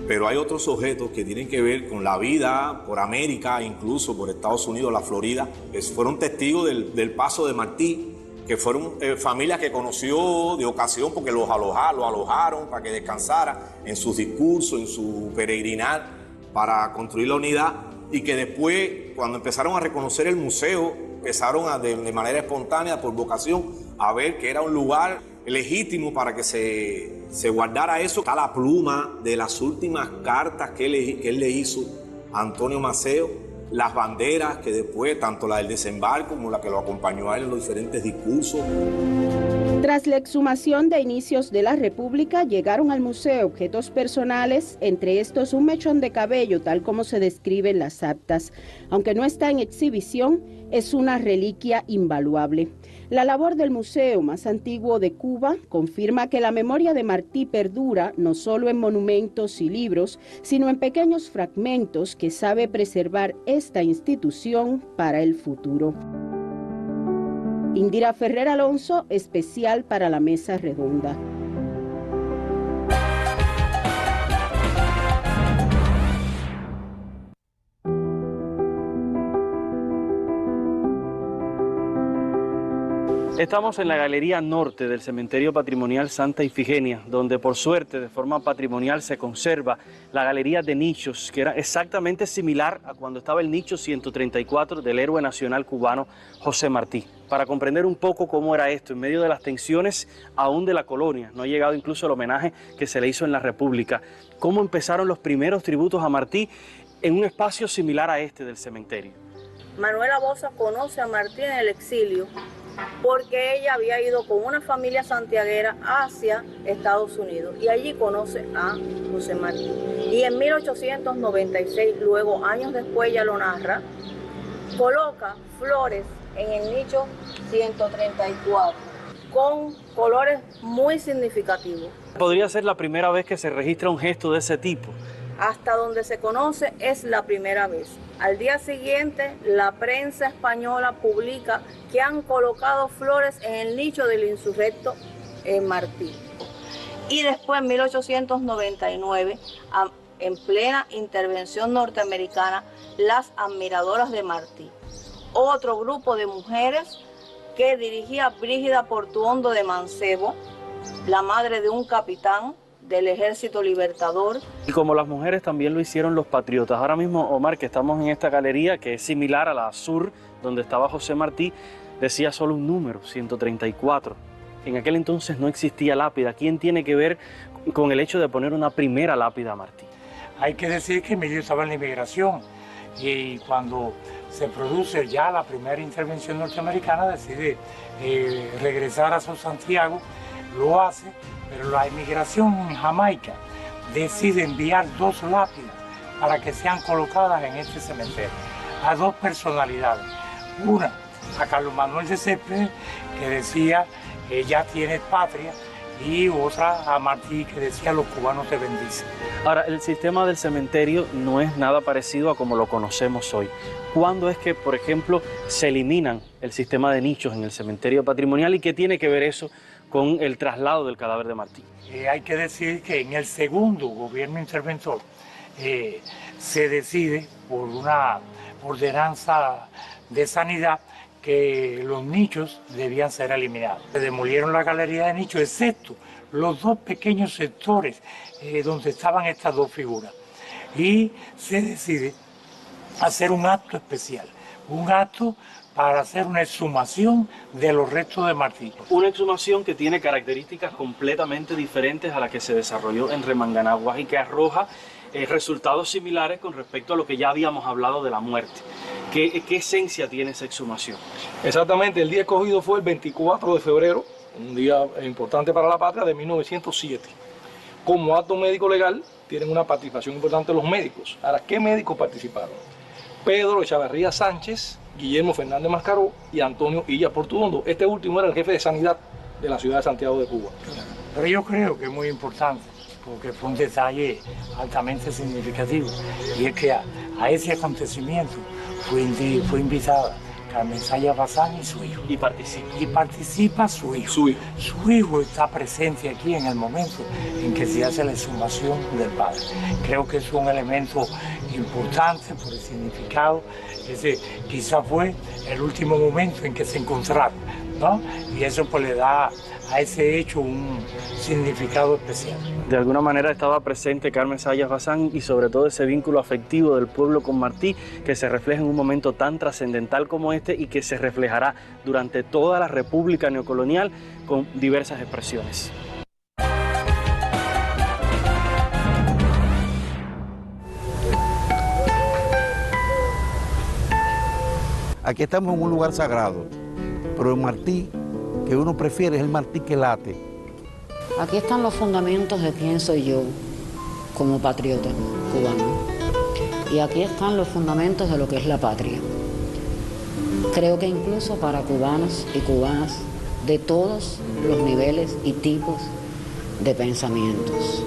Pero hay otros objetos que tienen que ver con la vida por América, incluso por Estados Unidos, la Florida, que fueron testigos del paso de Martí, que fueron familias que conoció de ocasión porque lo alojaron para que descansara en sus discursos, en su peregrinar para construir la unidad, y que después, cuando empezaron a reconocer el museo, empezaron de manera espontánea, por vocación, a ver que era un lugar legítimo para que se guardara eso. Está la pluma de las últimas cartas que él le hizo a Antonio Maceo, las banderas que después, tanto la del desembarco como la que lo acompañó a él en los diferentes discursos. Tras la exhumación de inicios de la República, llegaron al museo objetos personales, entre estos un mechón de cabello, tal como se describe en las actas. Aunque no está en exhibición, es una reliquia invaluable. La labor del museo más antiguo de Cuba confirma que la memoria de Martí perdura no solo en monumentos y libros, sino en pequeños fragmentos que sabe preservar esta institución para el futuro. Indira Ferrer Alonso, especial para la Mesa Redonda. Estamos en la Galería Norte del Cementerio Patrimonial Santa Ifigenia, donde por suerte de forma patrimonial se conserva la galería de nichos, que era exactamente similar a cuando estaba el nicho 134 del héroe nacional cubano José Martí. Para comprender un poco cómo era esto, en medio de las tensiones aún de la colonia, no ha llegado incluso el homenaje que se le hizo en la República, cómo empezaron los primeros tributos a Martí en un espacio similar a este del cementerio. Manuela Bosa conoce a Martí en el exilio porque ella había ido con una familia santiaguera hacia Estados Unidos y allí conoce a José Martí. Y en 1896, luego años después ella lo narra, coloca flores en el nicho 134 con colores muy significativos. Podría ser la primera vez que se registra un gesto de ese tipo. Hasta donde se conoce es la primera vez. Al día siguiente, la prensa española publica que han colocado flores en el nicho del insurrecto Martí. Y después, en 1899, en plena intervención norteamericana, las admiradoras de Martí. Otro grupo de mujeres que dirigía Brígida Portuondo de Mancebo, la madre de un capitán del Ejército Libertador. Y como las mujeres también lo hicieron los patriotas. Ahora mismo, Omar, que estamos en esta galería que es similar a la sur, donde estaba José Martí, decía solo un número, 134. En aquel entonces no existía lápida. ¿Quién tiene que ver con el hecho de poner una primera lápida a Martí? Hay que decir que Emilio estaba en la inmigración y cuando se produce ya la primera intervención norteamericana decide regresar a su Santiago, lo hace. Pero la inmigración en Jamaica decide enviar 2 lápidas para que sean colocadas en este cementerio a 2 personalidades. Una a Carlos Manuel de Céspedes, que decía ella tiene patria, y otra a Martí, que decía los cubanos te bendicen. Ahora, el sistema del cementerio no es nada parecido a como lo conocemos hoy. ¿Cuándo es que, por ejemplo, se eliminan el sistema de nichos en el cementerio patrimonial y qué tiene que ver eso con el traslado del cadáver de Martí? Hay que decir que en el segundo gobierno interventor se decide por una ordenanza de sanidad que los nichos debían ser eliminados. Se demolieron la galería de nichos, excepto los 2 pequeños sectores donde estaban estas 2 figuras. Y se decide hacer un acto especial, un acto para hacer una exhumación de los restos de Martí. Una exhumación que tiene características completamente diferentes a la que se desarrolló en Remanganaguas y que arroja resultados similares con respecto a lo que ya habíamos hablado de la muerte. ¿Qué esencia tiene esa exhumación? Exactamente, el día escogido fue el 24 de febrero, un día importante para la patria, de 1907. Como acto médico legal, tienen una participación importante los médicos. Ahora, ¿qué médicos participaron? Pedro Echavarría Sánchez, Guillermo Fernández Mascaró y Antonio Illa Portuondo. Este último era el jefe de sanidad de la ciudad de Santiago de Cuba. Pero yo creo que es muy importante, porque fue un detalle altamente significativo, y es que a ese acontecimiento fue invitada Carmen Sayas Bazán y su hijo. Y participa su hijo. Su hijo está presente aquí en el momento en que se hace la exhumación del padre. Creo que es un elemento importante por el significado. Ese quizá fue el último momento en que se encontraron, ¿no? Y eso pues le da a ese hecho un significado especial. De alguna manera estaba presente Carmen Sayas Bazán y sobre todo ese vínculo afectivo del pueblo con Martí que se refleja en un momento tan trascendental como este y que se reflejará durante toda la República neocolonial con diversas expresiones. Aquí estamos en un lugar sagrado, pero el Martí que uno prefiere es el Martí que late. Aquí están los fundamentos de quién soy yo como patriota cubano. Y aquí están los fundamentos de lo que es la patria. Creo que incluso para cubanos y cubanas de todos los niveles y tipos de pensamientos.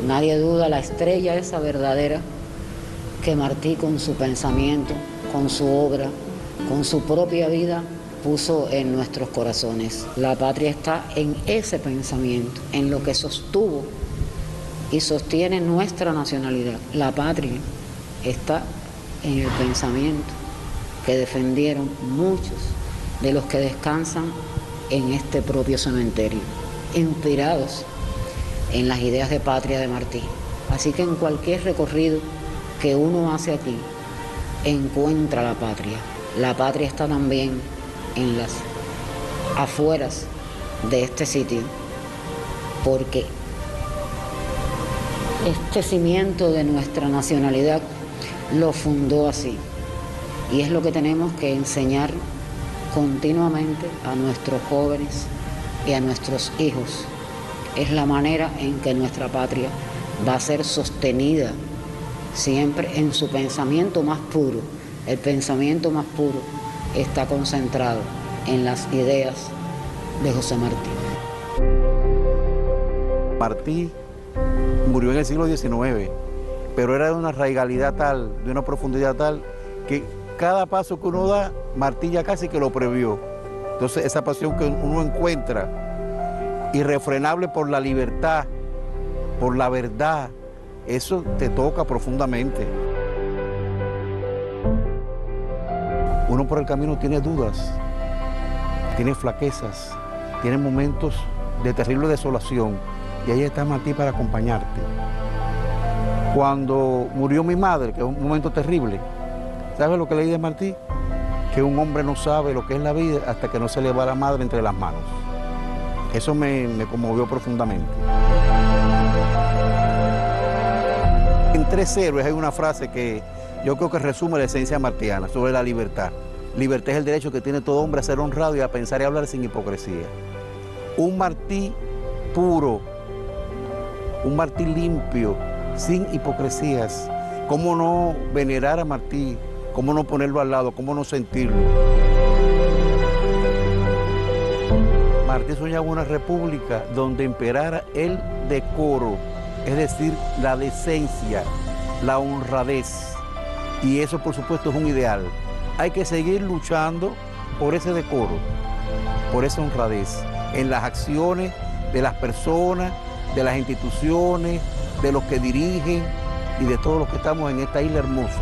Nadie duda la estrella esa verdadera que Martí con su pensamiento, con su obra, con su propia vida, puso en nuestros corazones. La patria está en ese pensamiento, en lo que sostuvo y sostiene nuestra nacionalidad. La patria está en el pensamiento que defendieron muchos de los que descansan en este propio cementerio, inspirados en las ideas de patria de Martí. Así que en cualquier recorrido que uno hace aquí, encuentra la patria. La patria está también en las afueras de este sitio, porque este cimiento de nuestra nacionalidad lo fundó así, y es lo que tenemos que enseñar continuamente a nuestros jóvenes y a nuestros hijos. Es la manera en que nuestra patria va a ser sostenida siempre en su pensamiento más puro. El pensamiento más puro está concentrado en las ideas de José Martí. Martí murió en el siglo XIX, pero era de una raigalidad tal, de una profundidad tal, que cada paso que uno da, Martí ya casi que lo previó. Entonces esa pasión que uno encuentra, irrefrenable por la libertad, por la verdad, eso te toca profundamente. Uno por el camino tiene dudas, tiene flaquezas, tiene momentos de terrible desolación, y ahí está Martí para acompañarte. Cuando murió mi madre, que es un momento terrible, ¿sabes lo que leí de Martí? Que un hombre no sabe lo que es la vida hasta que no se le va la madre entre las manos. Eso me conmovió profundamente. En Tres Héroes hay una frase que yo creo que resume la esencia martiana sobre la libertad. Libertad es el derecho que tiene todo hombre a ser honrado y a pensar y hablar sin hipocresía. Un Martí puro, un Martí limpio, sin hipocresías. ¿Cómo no venerar a Martí? ¿Cómo no ponerlo al lado? ¿Cómo no sentirlo? Martí soñaba una república donde imperara el decoro, es decir, la decencia, la honradez. Y eso, por supuesto, es un ideal. Hay que seguir luchando por ese decoro, por esa honradez, en las acciones de las personas, de las instituciones, de los que dirigen y de todos los que estamos en esta isla hermosa.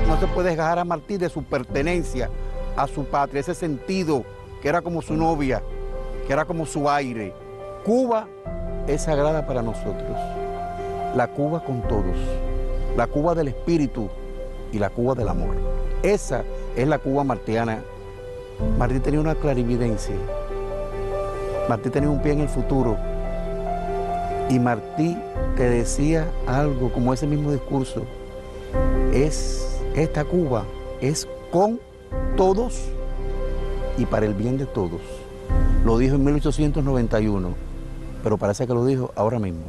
No se puede dejar a Martí de su pertenencia a su patria, ese sentido que era como su novia, que era como su aire. Cuba es sagrada para nosotros la Cuba con todos, la Cuba del espíritu y la Cuba del amor. Esa es la Cuba martiana. Martí tenía una clarividencia, Martí tenía un pie en el futuro y Martí te decía algo como ese mismo discurso. Esta Cuba es con todos y para el bien de todos. Lo dijo en 1891, pero parece que lo dijo ahora mismo.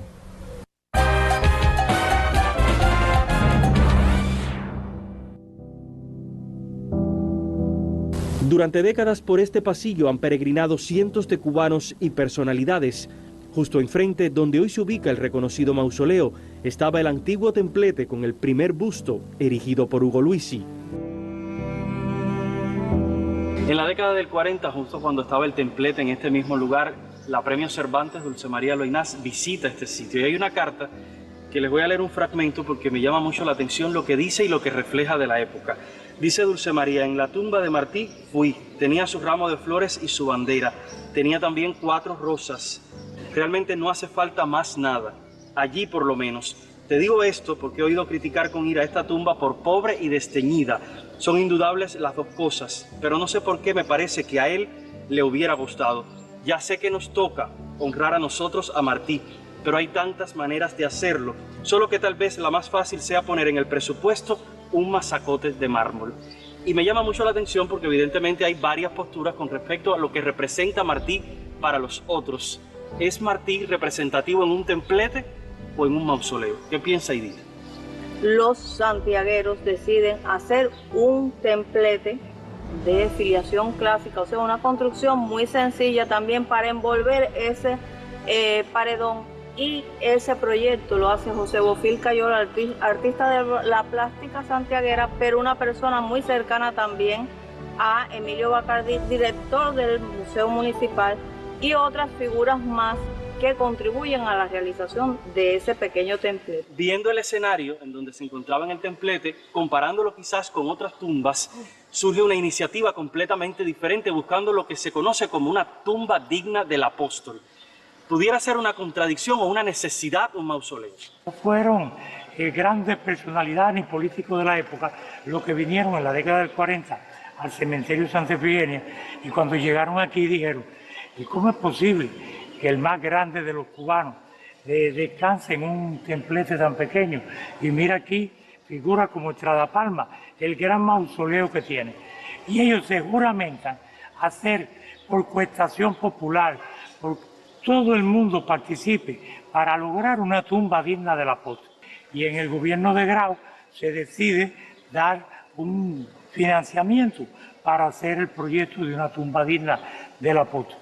Durante décadas por este pasillo han peregrinado cientos de cubanos y personalidades. Justo enfrente, donde hoy se ubica el reconocido mausoleo, estaba el antiguo templete con el primer busto erigido por Hugo Luisi. En la década del 40, justo cuando estaba el templete en este mismo lugar, la Premio Cervantes Dulce María Loinás visita este sitio. Y hay una carta que les voy a leer un fragmento porque me llama mucho la atención lo que dice y lo que refleja de la época. Dice Dulce María: en la tumba de Martí fui, tenía su ramo de flores y su bandera, tenía también 4 rosas. Realmente no hace falta más nada, allí por lo menos. Te digo esto porque he oído criticar con ira esta tumba por pobre y desteñida. Son indudables las dos cosas, pero no sé por qué me parece que a él le hubiera gustado. Ya sé que nos toca honrar a nosotros a Martí, pero hay tantas maneras de hacerlo, solo que tal vez la más fácil sea poner en el presupuesto un mazacote de mármol. Y me llama mucho la atención porque evidentemente hay varias posturas con respecto a lo que representa Martí para los otros. ¿Es Martí representativo en un templete o en un mausoleo? ¿Qué piensa Edith? Los santiagueros deciden hacer un templete de filiación clásica, o sea, una construcción muy sencilla también para envolver ese paredón. Y ese proyecto lo hace José Bofil Cayola, artista de la plástica santiaguera, pero una persona muy cercana también a Emilio Bacardí, director del Museo Municipal, y otras figuras más que contribuyen a la realización de ese pequeño templete. Viendo el escenario en donde se encontraba en el templete, comparándolo quizás con otras tumbas, surge una iniciativa completamente diferente, buscando lo que se conoce como una tumba digna del apóstol. ¿Pudiera ser una contradicción o una necesidad un mausoleo? Fueron grandes personalidades ni políticos de la época los que vinieron en la década del 40 al cementerio Santa Efigenia, y cuando llegaron aquí dijeron: ¿y cómo es posible que el más grande de los cubanos descanse en un templete tan pequeño? Y mira aquí, figura como Estrada Palma, el gran mausoleo que tiene. Y ellos se juramentan hacer por coestación popular, por todo el mundo participe para lograr una tumba digna del apóstol. Y en el gobierno de Grau se decide dar un financiamiento para hacer el proyecto de una tumba digna del apóstol.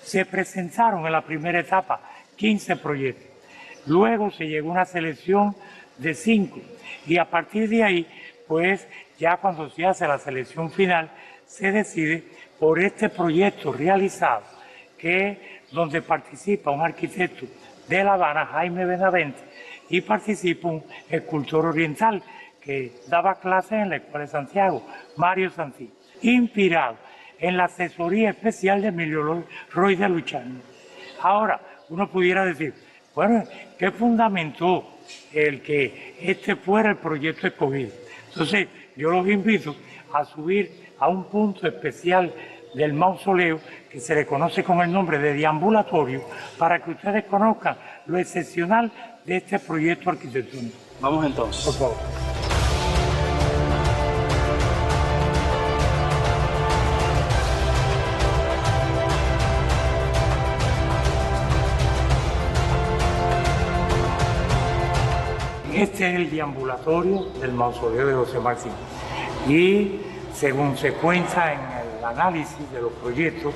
Se presentaron en la primera etapa 15 proyectos. Luego se llegó a una selección de 5 y a partir de ahí, pues ya cuando se hace la selección final, se decide por este proyecto realizado, donde participa un arquitecto de La Habana, Jaime Benavente, y participa un escultor oriental que daba clases en la Escuela de Santiago, Mario Santí, inspirado en la asesoría especial de Emilio Roy de Luchano. Ahora, uno pudiera decir, bueno, ¿qué fundamentó el que este fuera el proyecto escogido? Entonces, yo los invito a subir a un punto especial del mausoleo que se le conoce con el nombre de deambulatorio, para que ustedes conozcan lo excepcional de este proyecto arquitectónico. Vamos entonces. Por favor. Este es el deambulatorio del mausoleo de José Martí. Y según se cuenta en el análisis de los proyectos,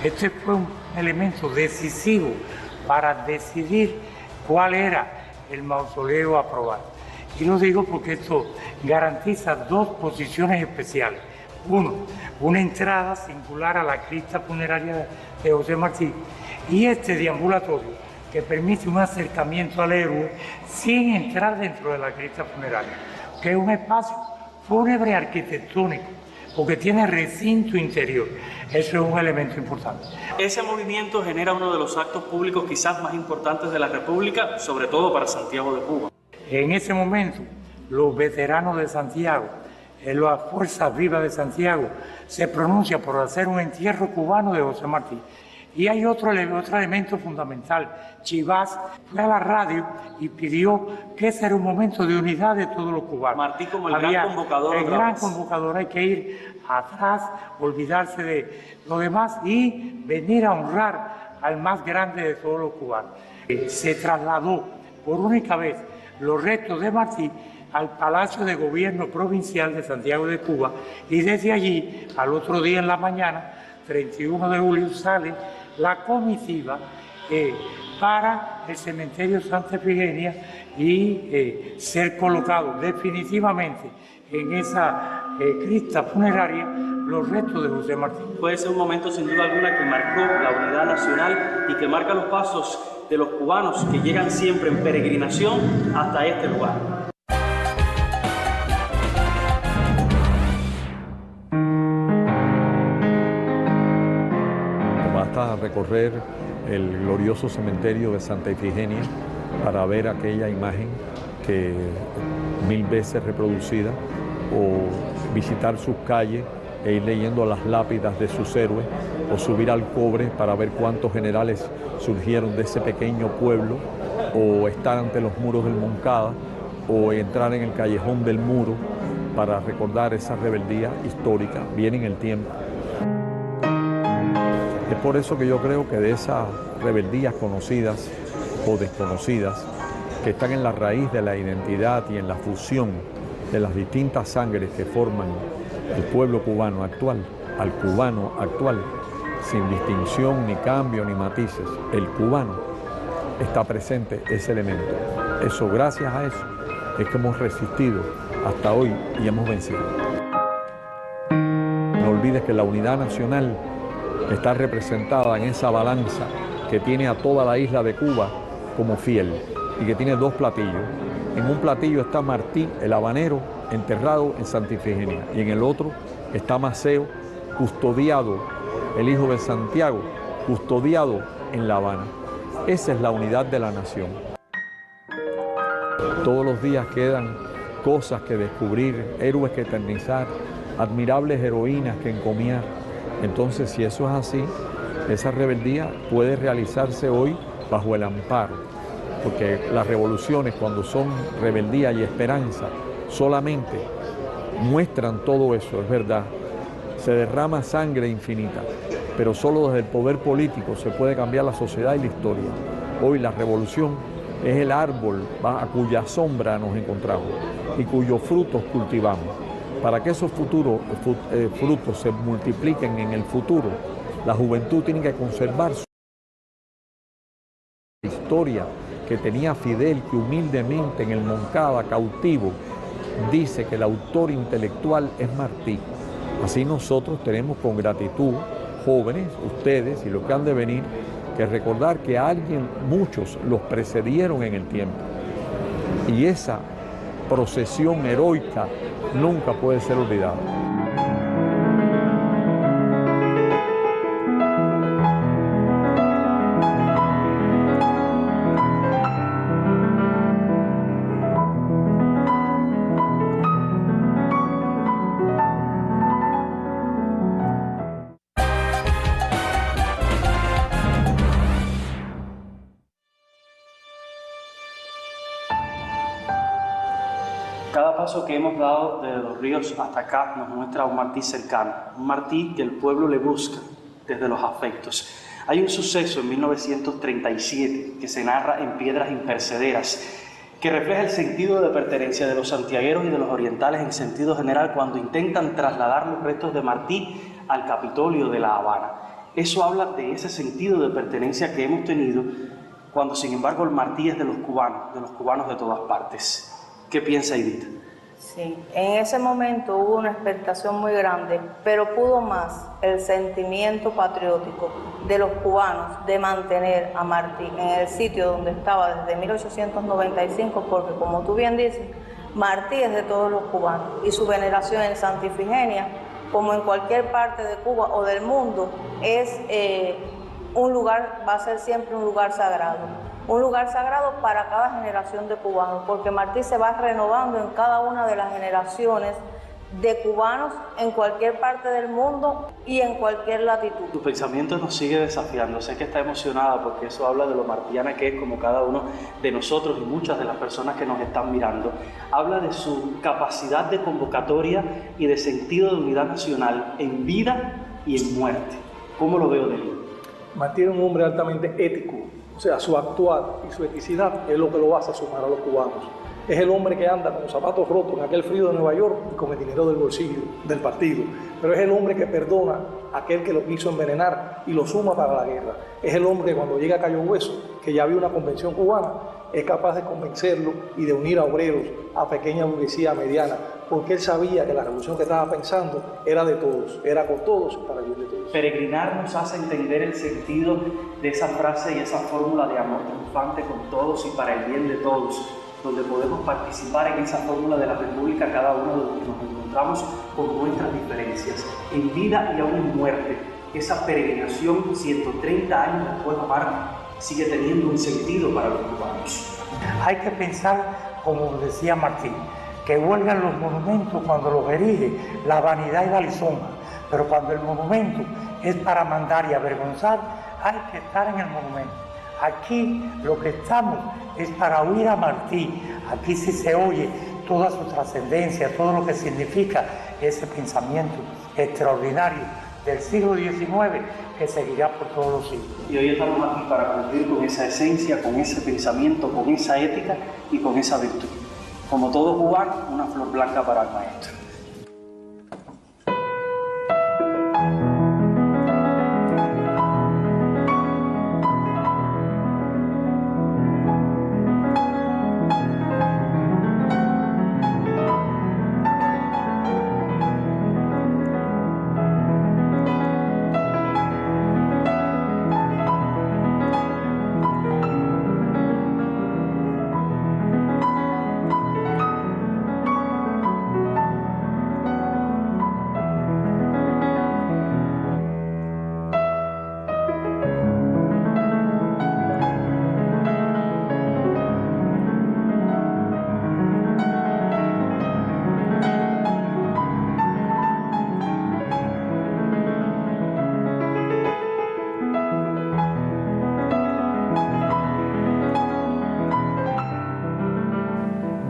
este fue un elemento decisivo para decidir cuál era el mausoleo a aprobar. Y lo digo porque esto garantiza 2 posiciones especiales. Uno, una entrada singular a la cripta funeraria de José Martí, y este deambulatorio que permite un acercamiento al héroe sin entrar dentro de la cripta funeraria, que es un espacio fúnebre arquitectónico, porque tiene recinto interior. Eso es un elemento importante. Ese movimiento genera uno de los actos públicos quizás más importantes de la República, sobre todo para Santiago de Cuba. En ese momento, los veteranos de Santiago, las fuerzas vivas de Santiago, se pronuncian por hacer un entierro cubano de José Martí. Y hay otro elemento fundamental. Chivas fue a la radio y pidió que ese era un momento de unidad de todos los cubanos. Martí como el gran convocador. El gran convocador, hay que ir atrás, olvidarse de lo demás y venir a honrar al más grande de todos los cubanos. Se trasladó por única vez los restos de Martí al Palacio de Gobierno Provincial de Santiago de Cuba y desde allí, al otro día en la mañana, 31 de julio, sale la comitiva para el cementerio Santa Efigenia y ser colocado definitivamente en esa cripta funeraria los restos de José Martí. Puede ser un momento sin duda alguna que marcó la unidad nacional y que marca los pasos de los cubanos que llegan siempre en peregrinación hasta este lugar. Basta recorrer el glorioso cementerio de Santa Ifigenia para ver aquella imagen que 1000 veces reproducida, o visitar sus calles e ir leyendo las lápidas de sus héroes, o subir al Cobre para ver cuántos generales surgieron de ese pequeño pueblo, o estar ante los muros del Moncada, o entrar en el callejón del Muro para recordar esa rebeldía histórica, bien en el tiempo. Es por eso que yo creo que de esas rebeldías conocidas o desconocidas, que están en la raíz de la identidad y en la fusión de las distintas sangres que forman el pueblo cubano actual, al cubano actual, sin distinción, ni cambio, ni matices, el cubano, está presente ese elemento. Eso, gracias a eso, es que hemos resistido hasta hoy y hemos vencido. No olvides que la unidad nacional está representada en esa balanza que tiene a toda la isla de Cuba como fiel y que tiene dos platillos. En un platillo está Martí, el habanero, enterrado en Santa Ifigenia, y en el otro está Maceo, custodiado, el hijo de Santiago, custodiado en La Habana. Esa es la unidad de la nación. Todos los días quedan cosas que descubrir, héroes que eternizar, admirables heroínas que encomiar. Entonces, si eso es así, esa rebeldía puede realizarse hoy bajo el amparo, porque las revoluciones, cuando son rebeldía y esperanza, solamente muestran todo eso, es verdad. Se derrama sangre infinita, pero solo desde el poder político se puede cambiar la sociedad y la historia. Hoy la revolución es el árbol a cuya sombra nos encontramos y cuyos frutos cultivamos. Para que esos frutos se multipliquen en el futuro, la juventud tiene que conservar su historia que tenía Fidel, que humildemente en el Moncada, cautivo, dice que el autor intelectual es Martí. Así nosotros tenemos con gratitud, jóvenes, ustedes y los que han de venir, que recordar que muchos los precedieron en el tiempo. Y esa procesión heroica nunca puede ser olvidada. Cada paso que hemos dado desde Los Ríos hasta acá nos muestra a un Martí cercano, un Martí que el pueblo le busca desde los afectos. Hay un suceso en 1937 que se narra en Piedras Impercederas, que refleja el sentido de pertenencia de los santiagueros y de los orientales en sentido general cuando intentan trasladar los restos de Martí al Capitolio de La Habana. Eso habla de ese sentido de pertenencia que hemos tenido cuando, sin embargo, el Martí es de los cubanos de todas partes. ¿Qué piensa Edith? Sí, en ese momento hubo una expectación muy grande, pero pudo más el sentimiento patriótico de los cubanos de mantener a Martí en el sitio donde estaba desde 1895, porque como tú bien dices, Martí es de todos los cubanos y su veneración en Santa Ifigenia como en cualquier parte de Cuba o del mundo, es un lugar, va a ser siempre un lugar sagrado. Un lugar sagrado para cada generación de cubanos, porque Martí se va renovando en cada una de las generaciones de cubanos en cualquier parte del mundo y en cualquier latitud. Tu pensamiento nos sigue desafiando. Sé que está emocionada porque eso habla de lo martiana que es como cada uno de nosotros y muchas de las personas que nos están mirando. Habla de su capacidad de convocatoria y de sentido de unidad nacional en vida y en muerte. ¿Cómo lo veo de él? Martí era un hombre altamente ético, o sea, su actuar y su eticidad es lo que lo hace sumar a los cubanos. Es el hombre que anda con los zapatos rotos en aquel frío de Nueva York y con el dinero del bolsillo del partido. Pero es el hombre que perdona a aquel que lo quiso envenenar y lo suma para la guerra. Es el hombre que cuando llega a Cayo Hueso, que ya había una convención cubana, es capaz de convencerlo y de unir a obreros, a pequeña burguesía mediana, porque él sabía que la revolución que estaba pensando era de todos, era con todos para el bien de todos. Peregrinar nos hace entender el sentido de esa frase y esa fórmula de amor triunfante con todos y para el bien de todos, donde podemos participar en esa fórmula de la República cada uno de los que nos encontramos con nuestras diferencias, en vida y aún en muerte. Esa peregrinación 130 años después, Omar, sigue teniendo un sentido para los cubanos. Hay que pensar, como decía Martín, que huelgan los monumentos cuando los erige la vanidad y la lisonja, pero cuando el monumento es para mandar y avergonzar, hay que estar en el monumento. Aquí lo que estamos es para oír a Martí. Aquí sí se oye toda su trascendencia, todo lo que significa ese pensamiento extraordinario del siglo XIX que seguirá por todos los siglos. Y hoy estamos aquí para cumplir con esa esencia, con ese pensamiento, con esa ética y con esa virtud. Como todo cubano, una flor blanca para el maestro.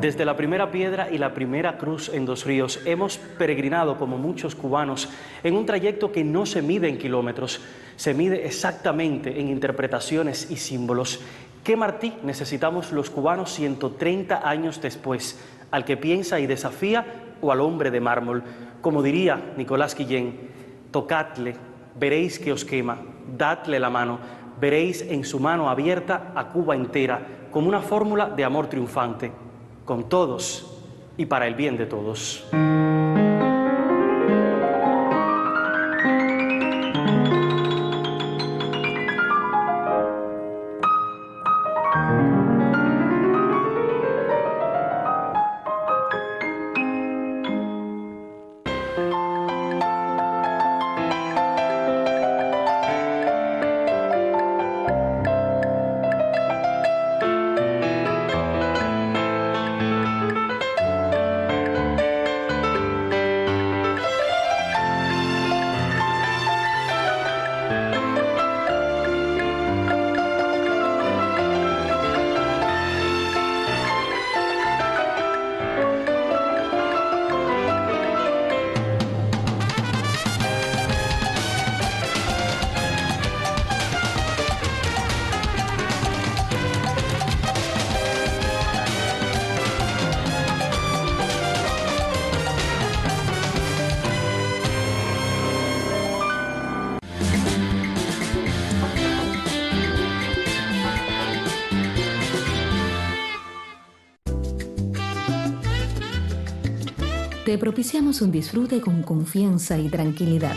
Desde la primera piedra y la primera cruz en Dos Ríos hemos peregrinado como muchos cubanos en un trayecto que no se mide en kilómetros, se mide exactamente en interpretaciones y símbolos. ¿Qué Martí necesitamos los cubanos 130 años después? ¿Al que piensa y desafía o al hombre de mármol? Como diría Nicolás Guillén, tocadle, veréis que os quema, dadle la mano, veréis en su mano abierta a Cuba entera, como una fórmula de amor triunfante, con todos y para el bien de todos. Te propiciamos un disfrute con confianza y tranquilidad.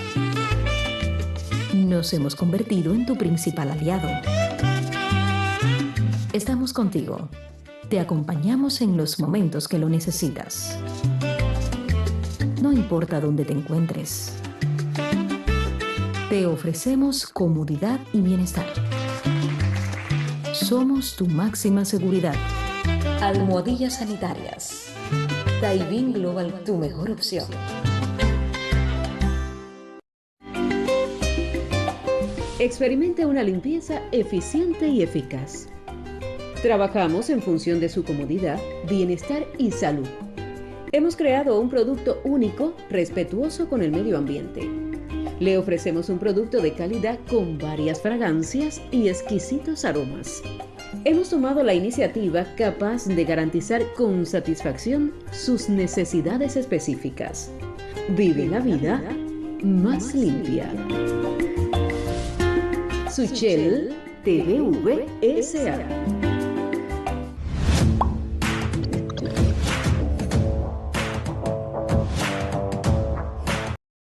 Nos hemos convertido en tu principal aliado. Estamos contigo. Te acompañamos en los momentos que lo necesitas. No no importa dónde te encuentres. Te ofrecemos comodidad y bienestar. Somos tu máxima seguridad. Almohadillas sanitarias. Taibin Global, tu mejor opción. Experimente una limpieza eficiente y eficaz. Trabajamos en función de su comodidad, bienestar y salud. Hemos creado un producto único, respetuoso con el medio ambiente. Le ofrecemos un producto de calidad con varias fragancias y exquisitos aromas. Hemos tomado la iniciativa capaz de garantizar con satisfacción sus necesidades específicas. Vive la vida más limpia. Suchel TVV SA.